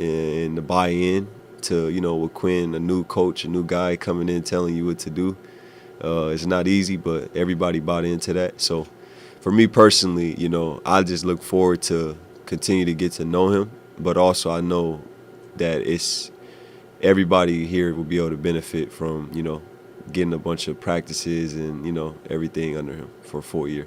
and the buy-in to, with Quinn, a new coach, a new guy coming in telling you what to do. It's not easy, but everybody bought into that. So for me personally, I just look forward to continue to get to know him, but also I know that it's everybody here will be able to benefit from, getting a bunch of practices and, everything under him for a full year.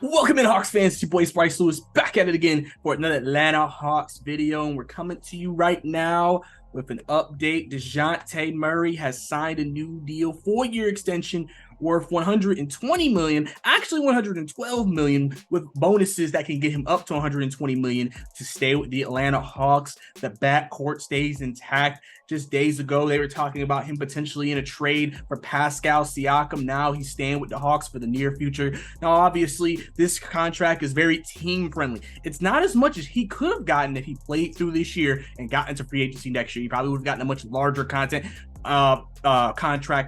Welcome in, Hawks fans. It's your boy Bryce Lewis back at it again for another Atlanta Hawks video, and we're coming to you right now with an update. Dejounte Murray has signed a new deal, 4-year extension worth $120 million, actually $112 million, with bonuses that can get him up to $120 million to stay with the Atlanta Hawks. The backcourt stays intact. Just days ago, they were talking about him potentially in a trade for Pascal Siakam. Now he's staying with the Hawks for the near future. Now, obviously, this contract is very team-friendly. It's not as much as he could have gotten if he played through this year and got into free agency next year. He probably would have gotten a much larger contract,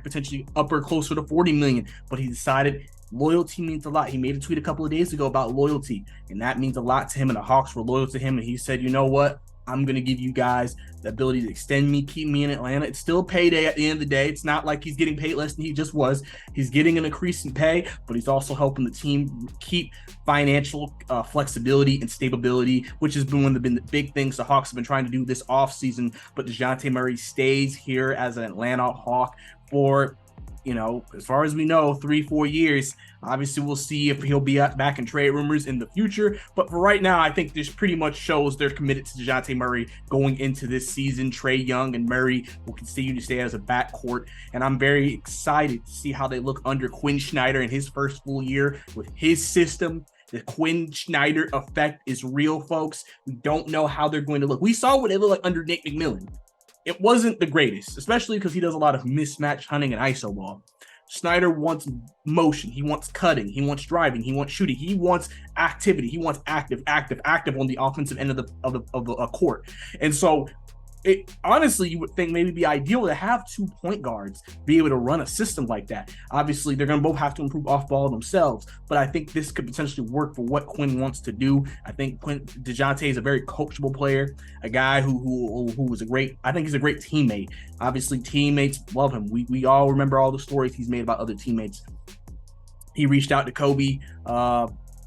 potentially upper closer to $40 million. But he decided loyalty means a lot. He made a tweet a couple of days ago about loyalty, and that means a lot to him, and the Hawks were loyal to him. And he said, you know what? I'm going to give you guys the ability to extend me, keep me in Atlanta. It's still payday at the end of the day. It's not like he's getting paid less than he just was. He's getting an increase in pay, but he's also helping the team keep financial flexibility and stability, which has been one of the big things the Hawks have been trying to do this offseason. But Dejounte Murray stays here as an Atlanta Hawk for, as far as we know, 3-4 years. Obviously, we'll see if he'll be back in trade rumors in the future. But for right now, I think this pretty much shows they're committed to Dejounte Murray going into this season. Trae Young and Murray will continue to stay as a backcourt. And I'm very excited to see how they look under Quinn Snyder in his first full year with his system. The Quinn Snyder effect is real, folks. We don't know how they're going to look. We saw what they look like under Nate McMillan. It wasn't the greatest, especially because he does a lot of mismatch hunting and iso ball. Snyder wants motion. He wants cutting. He wants driving. He wants shooting. He wants activity. He wants active on the offensive end of the court. And so, honestly, you would think maybe it'd be ideal to have 2 point guards be able to run a system like that. Obviously, they're going to both have to improve off ball themselves, but I think this could potentially work for what Quinn wants to do. I think Dejounte is a very coachable player, a guy who is I think he's a great teammate. Obviously, teammates love him. We all remember all the stories he's made about other teammates. He reached out to Kobe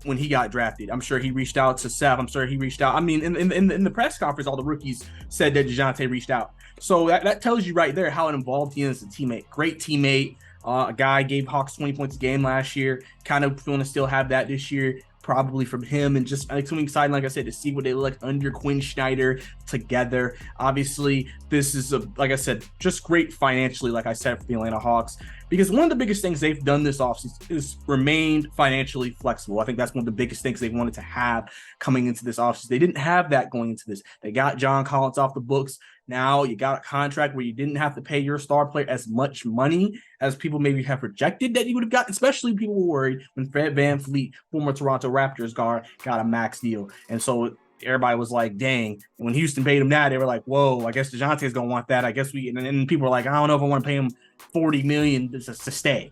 when he got drafted. I'm sure he reached out to Seth. I'm sure he reached out. I mean, in the press conference, all the rookies said that Dejounte reached out. So that tells you right there how involved he is as a teammate. Great teammate. A guy gave Hawks 20 points a game last year. Kind of want to still have that this year, probably from him. And just something exciting, like I said, to see what they look like under Quinn Snyder together. Obviously, this is, like I said, just great financially, like I said, for the Atlanta Hawks. Because one of the biggest things they've done this offseason is remained financially flexible. I think that's one of the biggest things they wanted to have coming into this offseason. They didn't have that going into this. They got John Collins off the books. Now you got a contract where you didn't have to pay your star player as much money as people maybe have projected that you would have gotten, especially people were worried when Fred VanVleet, former Toronto Raptors guard, got a max deal. And so everybody was like, dang. And when Houston paid him that, they were like, whoa, I guess DeJounte's going to want that. I guess and then people were like, I don't know if I want to pay him $40 million to stay.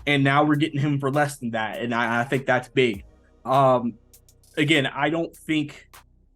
And now we're getting him for less than that. And I think that's big. Again, I don't think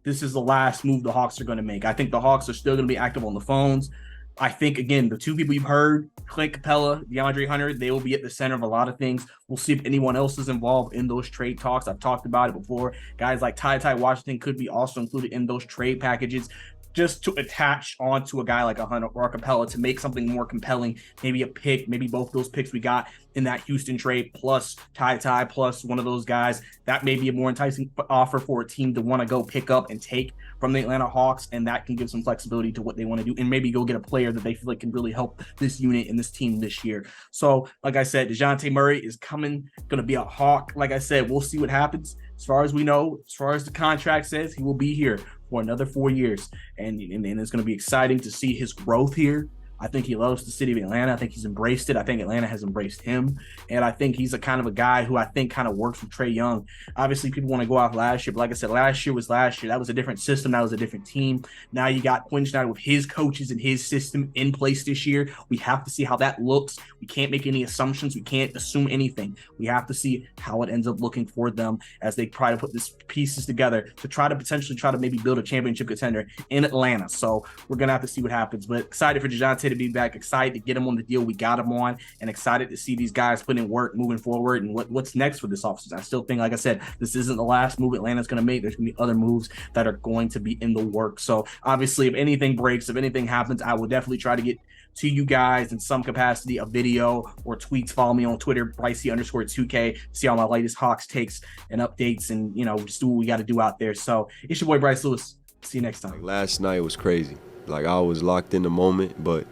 this is the last move the Hawks are going to make. I think the Hawks are still going to be active on the phones. I think, again, the 2 people you've heard, Clint Capella, DeAndre Hunter, they will be at the center of a lot of things. We'll see if anyone else is involved in those trade talks. I've talked about it before. Guys like Ty Washington could be also included in those trade packages, just to attach onto a guy like a Hunter or a Capella to make something more compelling. Maybe a pick, maybe both those picks we got in that Houston trade, plus Ty plus one of those guys. That may be a more enticing offer for a team to want to go pick up and take from the Atlanta Hawks, and that can give some flexibility to what they want to do, and maybe go get a player that they feel like can really help this unit and this team this year. So, like I said, Dejounte Murray is going to be a Hawk. Like I said, we'll see what happens. As far as we know, as far as the contract says, he will be here for another 4 years, and it's going to be exciting to see his growth here. I think he loves the city of Atlanta. I think he's embraced it. I think Atlanta has embraced him. And I think he's a kind of a guy who I think kind of works with Trae Young. Obviously, people want to go off last year, but like I said, last year was last year. That was a different system. That was a different team. Now you got Quinn Snyder with his coaches and his system in place this year. We have to see how that looks. We can't make any assumptions. We can't assume anything. We have to see how it ends up looking for them as they try to put these pieces together to try to potentially try to maybe build a championship contender in Atlanta. So we're going to have to see what happens. But excited for Dejounte to be back, excited to get him on the deal we got him on, and excited to see these guys put in work moving forward and what's next for this offseason. I still think, like I said, this isn't the last move Atlanta's going to make. There's going to be other moves that are going to be in the work. So obviously, if anything breaks, if anything happens, I will definitely try to get to you guys in some capacity, a video or tweets. Follow me on Twitter, Brycey_2K, see all my latest Hawks takes and updates, and just do what we got to do out there. So it's your boy Bryce Lewis. See you next time. Last night was crazy. Like, I was locked in the moment, but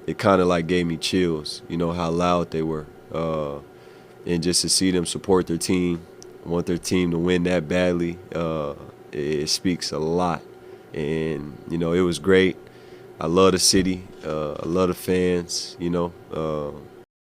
it kind of like gave me chills, how loud they were. And just to see them support their team, want their team to win that badly, it speaks a lot. And, it was great. I love the city. I love the fans,